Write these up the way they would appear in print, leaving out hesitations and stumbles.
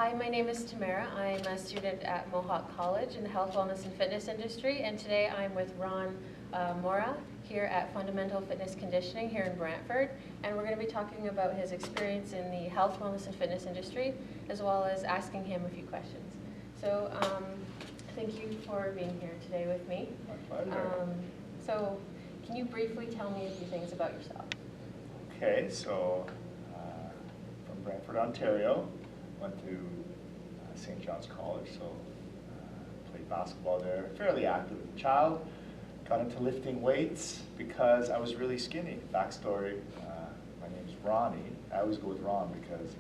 Hi, my name is Tamara. I'm a student at Mohawk College in the health, wellness, and fitness industry, and today I'm with Ron Mourra here at Fundamental Fitness Conditioning here in Brantford, and we're going to be talking about his experience in the health, wellness, and fitness industry, as well as asking him a few questions. So thank you for being here today with me. My pleasure. So can you briefly tell me a few things about yourself? Okay, so from Brantford, Ontario, went to St. John's College, so played basketball there, fairly active as a child. Got into lifting weights because I was really skinny. Backstory, my name is Ronnie. I always go with Ron because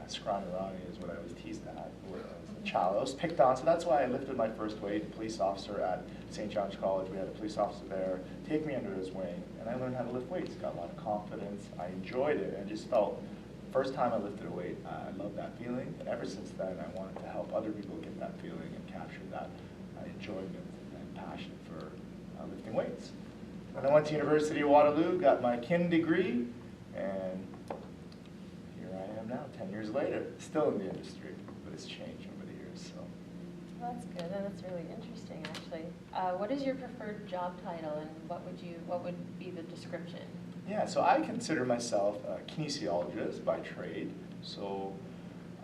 scrawny Ronnie is what I was teased at when I was a child. I was picked on, so that's why I lifted my first weight. Police officer at St. John's College, we had a police officer there, take me under his wing, and I learned how to lift weights. Got a lot of confidence. I enjoyed it, and I just felt, first time I lifted a weight, I loved that feeling, and ever since then I wanted to help other people get that feeling and capture that enjoyment and passion for lifting weights. And I went to University of Waterloo, got my kin degree, and here I am now, 10 years later, still in the industry, but it's changed over the years. So. Well, that's good, and that's really interesting, actually. What is your preferred job title, and what would be the description? Yeah, so I consider myself a kinesiologist by trade. So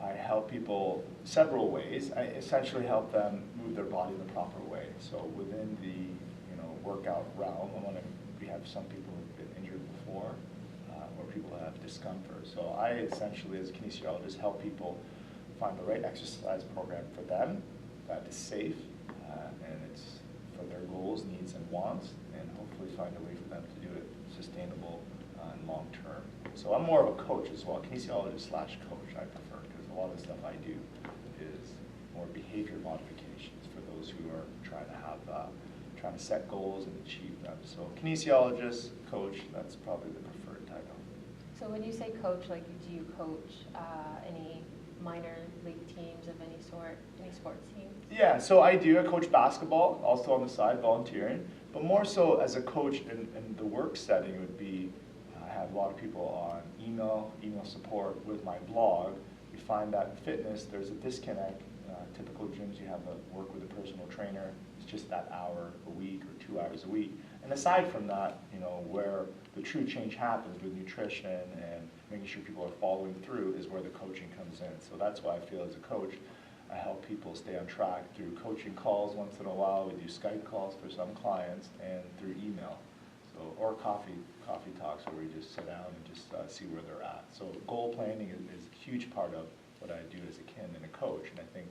I help people several ways. I essentially help them move their body the proper way. So within the workout realm, we have some people who've been injured before, or people have discomfort. So I essentially, as a kinesiologist, help people find the right exercise program for them that is safe and it's for their goals, needs, and wants, and hopefully find a way for them to do it sustainable and long term. So I'm more of a coach as well, kinesiologist / coach I prefer, because a lot of the stuff I do is more behavior modifications for those who are trying to set goals and achieve them. So kinesiologist, coach, that's probably the preferred title. So when you say coach, like, do you coach any minor league teams of any sort, any sports teams? Yeah, so I do. I coach basketball, also on the side, volunteering. But more so as a coach in the work setting would be, I have a lot of people on email support with my blog. We find that in fitness, there's a disconnect. Typical gyms, you have to work with a personal trainer. It's just that hour a week or 2 hours a week. And aside from that, where the true change happens with nutrition and making sure people are following through is where the coaching comes in. So that's why I feel as a coach, I help people stay on track through coaching calls once in a while. We do Skype calls for some clients and through email. So, or coffee talks where we just sit down and just see where they're at. So goal planning is a huge part of what I do as a kin and a coach. And I think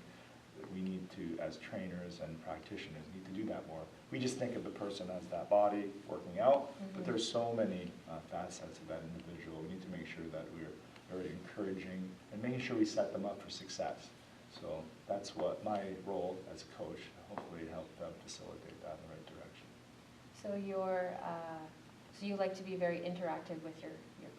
that we need to, as trainers and practitioners, need to do that more. We just think of the person as that body working out, but there's so many facets of that individual. We need to make sure that we're very encouraging and making sure we set them up for success. So that's what my role as a coach, hopefully help them facilitate that in the right direction. So so you like to be very interactive with your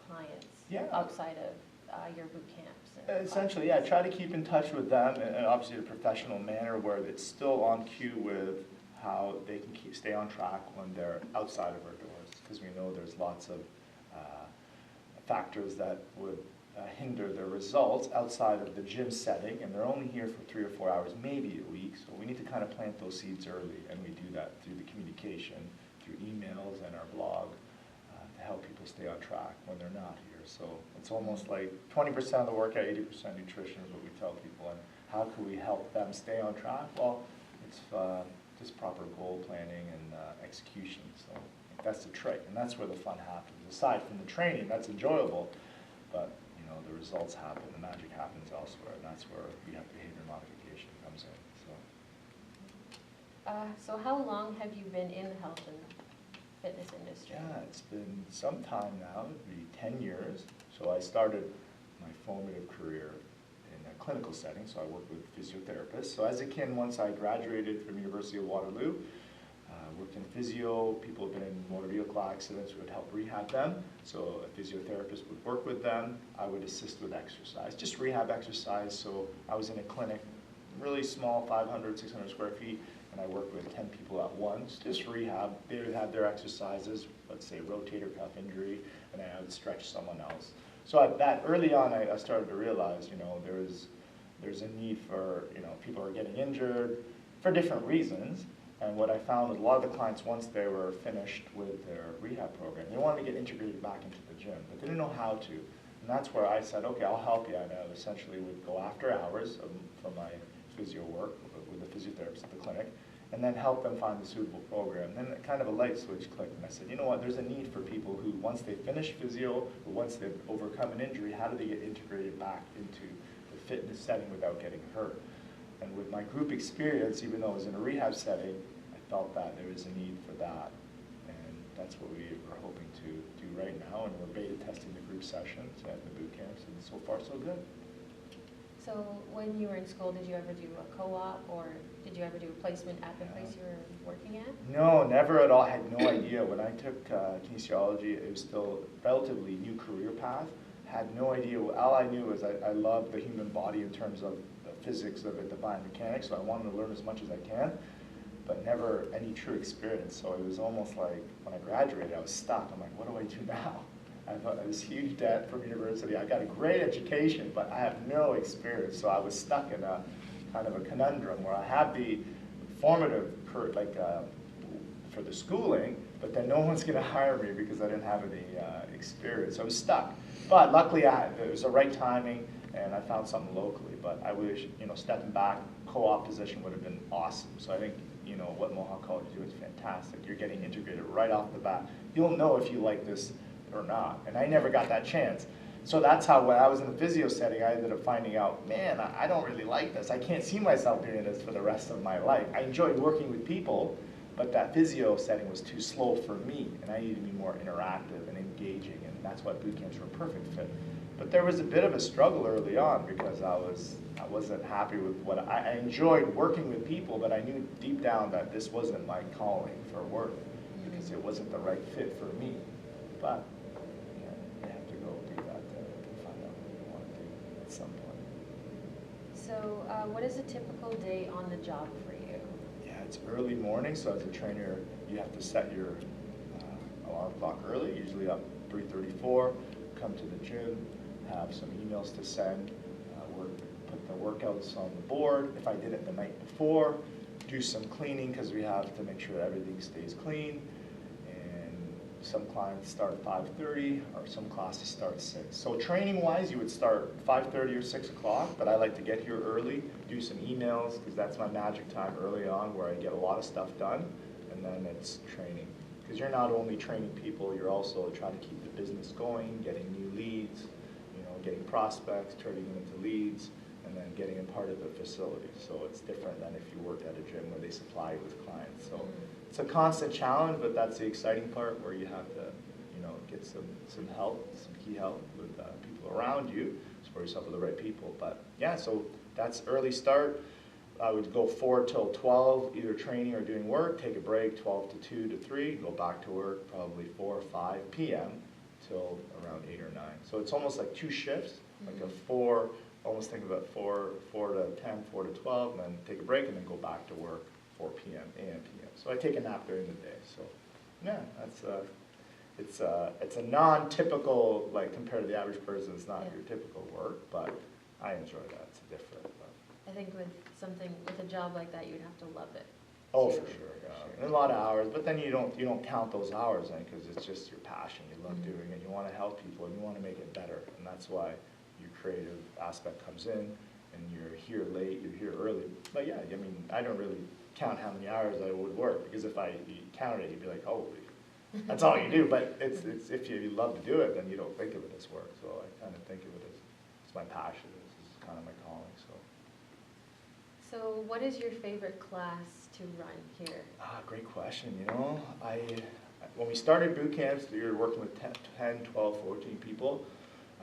clients, yeah, outside of your boot camps? Essentially, yeah, try to keep in touch with them, and obviously in a professional manner where it's still on cue with how they can stay on track when they're outside of our doors, because we know there's lots of factors that would hinder their results outside of the gym setting, and they're only here for 3 or 4 hours, maybe a week. So we need to kind of plant those seeds early, and we do that through the communication, through emails and our blog, to help people stay on track when they're not here. So it's almost like 20% of the workout, 80% nutrition is what we tell people. And how can we help them stay on track? Well, it's just proper goal planning and execution. So that's the trick, and that's where the fun happens. Aside from the training, that's enjoyable, but the results happen, the magic happens elsewhere, and that's where we have behavior modification comes in. So how long have you been in the health and fitness industry? Yeah, it's been some time now, it'd be 10 years. So I started my formative career in a clinical setting, so I worked with physiotherapists. So as a kin, once I graduated from University of Waterloo, worked in physio. People have been in motor vehicle accidents, we would help rehab them. So a physiotherapist would work with them. I would assist with exercise, just rehab exercise. So I was in a clinic, really small, 500, 600 square feet, and I worked with 10 people at once, just rehab. They would have their exercises, let's say rotator cuff injury, and I would stretch someone else. So at that early on, I started to realize, there was there's a need for, people are getting injured for different reasons. And what I found with a lot of the clients, once they were finished with their rehab program, they wanted to get integrated back into the gym, but they didn't know how to. And that's where I said, okay, I'll help you. And I essentially would go after hours for my physio work with the physiotherapist at the clinic, and then help them find the suitable program. And then kind of a light switch clicked, and I said, you know what, there's a need for people who, once they finish physio, or once they've overcome an injury, how do they get integrated back into the fitness setting without getting hurt? And with my group experience, even though it was in a rehab setting, I felt that there was a need for that. And that's what we are hoping to do right now, and we're beta testing the group sessions at the boot camps, and so far so good. So when you were in school, did you ever do a co-op, or did you ever do a placement at the place you were working at? No, never at all. I had no idea. When I took kinesiology, it was still a relatively new career path. Had no idea. All I knew was I loved the human body in terms of the physics of it, the biomechanics, so I wanted to learn as much as I can, but never any true experience. So it was almost like when I graduated, I was stuck. I'm like, what do I do now? I thought I was huge debt from university. I got a great education, but I have no experience. So I was stuck in a kind of a conundrum where I had the formative, for the schooling, but then no one's going to hire me because I didn't have any experience. So I was stuck. But luckily, it was the right timing, and I found something locally. But I wish, stepping back, co-op position would have been awesome. So I think, what Mohawk College do is fantastic. You're getting integrated right off the bat. You'll know if you like this or not, and I never got that chance. So that's how, when I was in the physio setting, I ended up finding out, man, I don't really like this. I can't see myself doing this for the rest of my life. I enjoyed working with people, but that physio setting was too slow for me, and I needed to be more interactive and engaging, and that's why boot camps were a perfect fit. But there was a bit of a struggle early on because I wasn't happy with what I enjoyed working with people, but I knew deep down that this wasn't my calling for work because it wasn't the right fit for me. But you have to go do that to find out what you want to do at some point. So what is a typical day on the job for you? Yeah, it's early morning, so as a trainer, you have to set your alarm clock early, usually up 3:34, come to the gym, have some emails to send, put the workouts on the board. If I did it the night before, do some cleaning because we have to make sure everything stays clean. And some clients start 5:30, or some classes start 6. So training-wise, you would start 5:30 or 6 o'clock, but I like to get here early, do some emails because that's my magic time early on where I get a lot of stuff done, and then it's training. Because you're not only training people, you're also trying to keep the business going, getting new leads, getting prospects, turning them into leads, and then getting them part of the facility. So it's different than if you work at a gym where they supply you with clients. So it's a constant challenge, but that's the exciting part where you have to, get some help, some key help with people around you, support yourself with the right people. But yeah, so that's early start. I would go 4 till 12, either training or doing work, take a break, 12 to 2 to 3, go back to work probably 4 or 5 p.m. till around 8 or 9. So it's almost like 2 shifts, like a 4, almost think of it 4 to 10, 4 to 12, and then take a break and then go back to work 4 p.m., a.m., p.m. So I take a nap during the day. So yeah, it's a non-typical, like compared to the average person, it's not your typical work, but I enjoy that. It's different. But. I think with a job like that, you'd have to love it. Oh, for sure, yeah. And a lot of hours, but then you don't count those hours in because it's just your passion. You love doing it. You want to help people and you want to make it better, and that's why your creative aspect comes in. And you're here late, you're here early. But yeah, I mean, I don't really count how many hours I would work because if you counted it, you'd be like, holy, that's all you do. But it's if you love to do it, then you don't think of it as work. So I kind of think of it as it's my passion. This is kind of my calling. So what is your favorite class to run here? Great question. When we started boot camps, we were working with 10, 12, 14 people.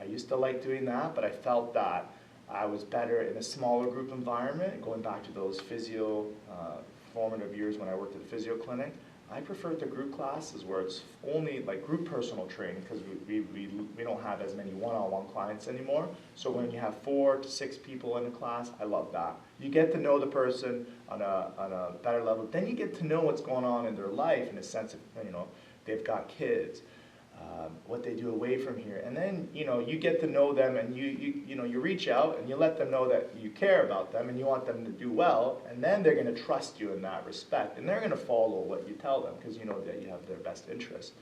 I used to like doing that, but I felt that I was better in a smaller group environment, going back to those physio formative years when I worked at a physio clinic. I prefer the group classes where it's only like group personal training because we don't have as many one-on-one clients anymore. So when you have 4 to 6 people in a class, I love that. You get to know the person on a better level. Then you get to know what's going on in their life in a sense of, they've got kids. what they do away from here. And then, you get to know them, and you reach out and you let them know that you care about them and you want them to do well, and then they're going to trust you in that respect, and they're going to follow what you tell them because you know that you have their best interest.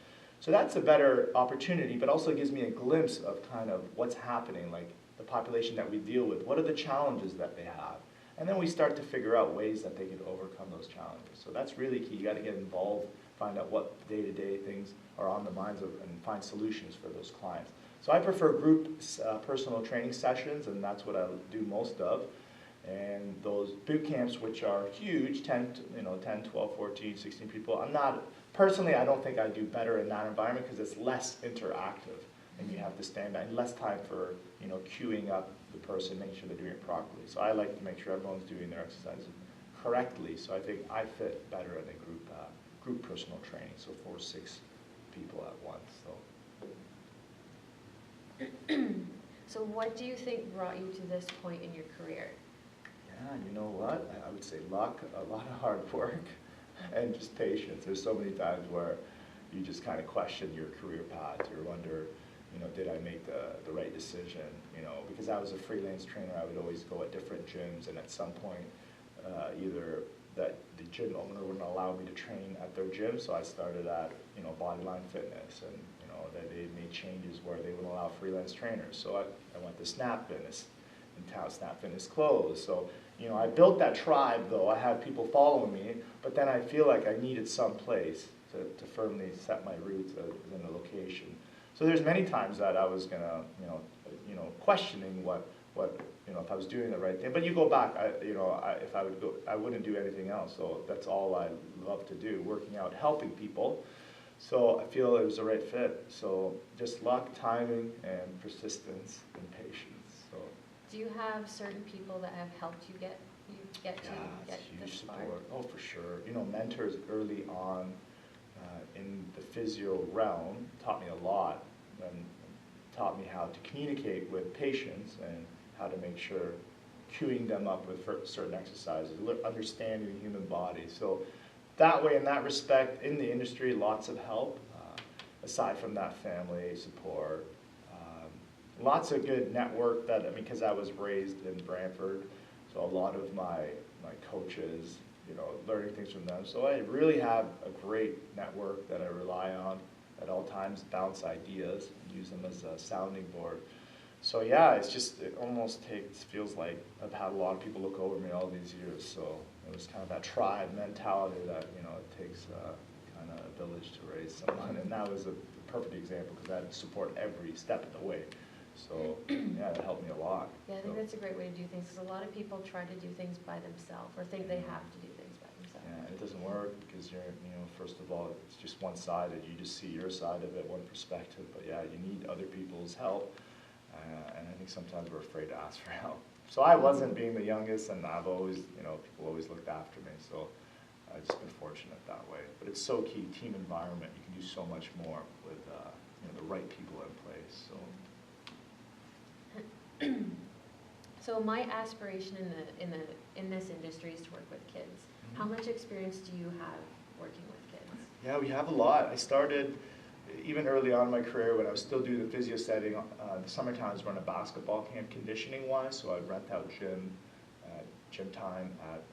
So that's a better opportunity, but also gives me a glimpse of kind of what's happening, like the population that we deal with, what are the challenges that they have, and then we start to figure out ways that they can overcome those challenges. So that's really key. You got to get involved, find out what day-to-day things are on the minds of, and find solutions for those clients. So I prefer group personal training sessions, and that's what I do most of. And those boot camps, which are huge, 10, 12, 14, 16 people, personally, I don't think I do better in that environment because it's less interactive, and you have to stand back, and less time for, queuing up the person, making sure they're doing it properly. So I like to make sure everyone's doing their exercises correctly, so I think I fit better in a group personal training, so 4 or 6 people at once. So what do you think brought you to this point in your career? Yeah, you know what? I would say luck, a lot of hard work, and just patience. There's so many times where you just kind of question your career path or wonder, did I make the right decision? Because I was a freelance trainer, I would always go at different gyms, and at some point, either that the gym owner wouldn't allow me to train at their gym, so I started at, Bodyline Fitness, and, that they made changes where they wouldn't allow freelance trainers. So I went to Snap Fitness. In town, Snap Fitness closed. So, I built that tribe, though. I had people following me, but then I feel like I needed some place to firmly set my roots in a location. So there's many times that I was gonna, questioning what if I was doing the right thing. But you go back, if I would go, I wouldn't do anything else. So that's all I love to do, working out, helping people. So I feel it was the right fit. So just luck, timing, and persistence and patience. So. Do you have certain people that have helped you get huge this far? support. Oh, for sure. Mentors early on in the physio realm taught me a lot, and taught me how to communicate with patients and how to make sure queuing them up with certain exercises, understanding the human body. So that way, in that respect, in the industry, lots of help. Aside from that, family support. Lots of good network because I was raised in Brantford, so a lot of my coaches, learning things from them. So I really have a great network that I rely on at all times, bounce ideas, use them as a sounding board. So yeah, it almost feels like I've had a lot of people look over me all these years. So it was kind of that tribe mentality that, it takes kind of a village to raise someone. And that was a perfect example because I had support every step of the way. So yeah, it helped me a lot. Yeah, I think that's a great way to do things because a lot of people try to do things by themselves or think they have to do things by themselves. Yeah, it doesn't work because first of all, it's just one-sided. You just see your side of it, one perspective. But yeah, you need other people's help. And I think sometimes we're afraid to ask for help. So I wasn't being the youngest, and I've always, people always looked after me. So I've just been fortunate that way. But it's so key, team environment. You can do so much more with the right people in place. So. So my aspiration in this industry is to work with kids. Mm-hmm. How much experience do you have working with kids? Yeah, we have a lot. I started even early on in my career when I was still doing the physio setting. The summertime I was running a basketball camp conditioning-wise, so I'd rent out gym time at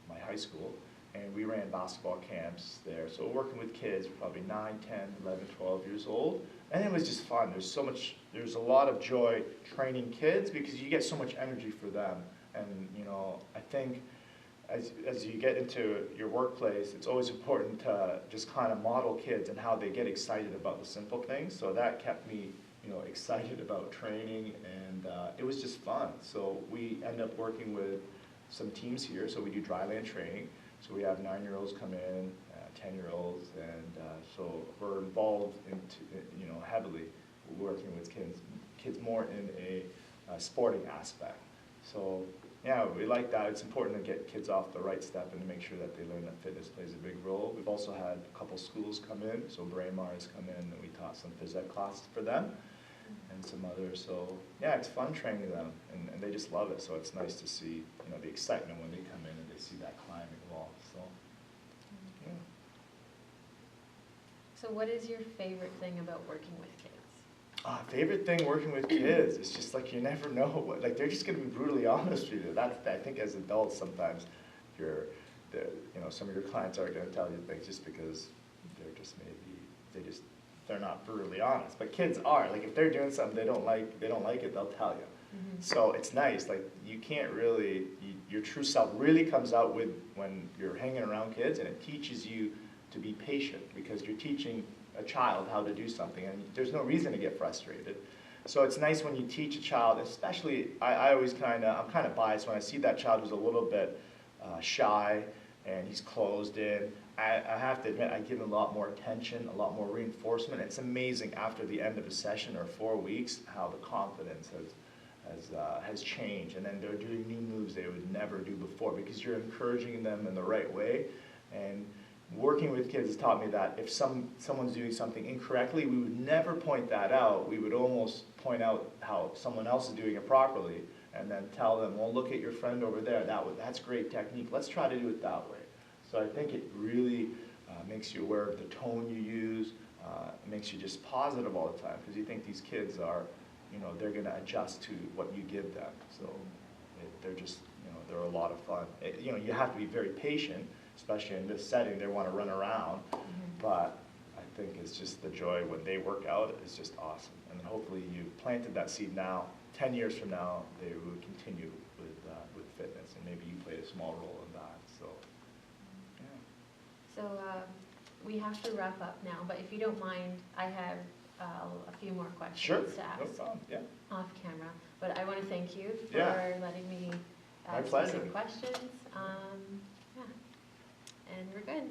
my high school, and we ran basketball camps there. So working with kids, probably 9, 10, 11, 12 years old, and it was just fun. There's a lot of joy training kids because you get so much energy for them, and I think as you get into your workplace, it's always important to just kind of model kids and how they get excited about the simple things. So that kept me, excited about training, and it was just fun. So we end up working with some teams here. So we do dryland training. So we have 9-year-olds come in, 10-year-olds, and so we're involved heavily working with kids more in a sporting aspect. So yeah, we like that. It's important to get kids off the right step and to make sure that they learn that fitness plays a big role. We've also had a couple schools come in, so Braemar has come in, and we taught some phys ed classes for them and some others. So yeah, it's fun training them, and they just love it. So it's nice to see the excitement when they come in and they see that climbing wall. So yeah. So what is your favorite thing about working with kids? Favorite thing working with kids is just like you never know what, like they're just gonna be brutally honest with you. That's, I think as adults sometimes some of your clients aren't gonna tell you things just because they're just they're not brutally honest. But kids are, like if they're doing something they don't like it, they'll tell you. Mm-hmm. So it's nice, like you can't really, your true self really comes out when you're hanging around kids, and it teaches you to be patient because you're teaching a child how to do something, and there's no reason to get frustrated. So it's nice when you teach a child, especially, I'm kind of biased when I see that child who's a little bit shy and he's closed in. I have to admit, I give him a lot more attention, a lot more reinforcement. It's amazing after the end of a session or 4 weeks how the confidence has changed, and then they're doing new moves they would never do before because you're encouraging them in the right way. And working with kids has taught me that if someone's doing something incorrectly, we would never point that out. We would almost point out how someone else is doing it properly and then tell them, well, look at your friend over there. That's great technique. Let's try to do it that way. So I think it really makes you aware of the tone you use. It makes you just positive all the time because you think these kids are, they're going to adjust to what you give them. So they're just, they're a lot of fun. You have to be very patient, especially in this setting. They want to run around, but I think it's just the joy when they work out is just awesome. And hopefully you planted that seed now. 10 years from now, they will continue with fitness, and maybe you played a small role in that. So, yeah. So we have to wrap up now, but if you don't mind, I have a few more questions to ask. No problem. Yeah. Off camera. But I want to thank you for letting me My ask you pleasure. some questions. Yeah, and we're good.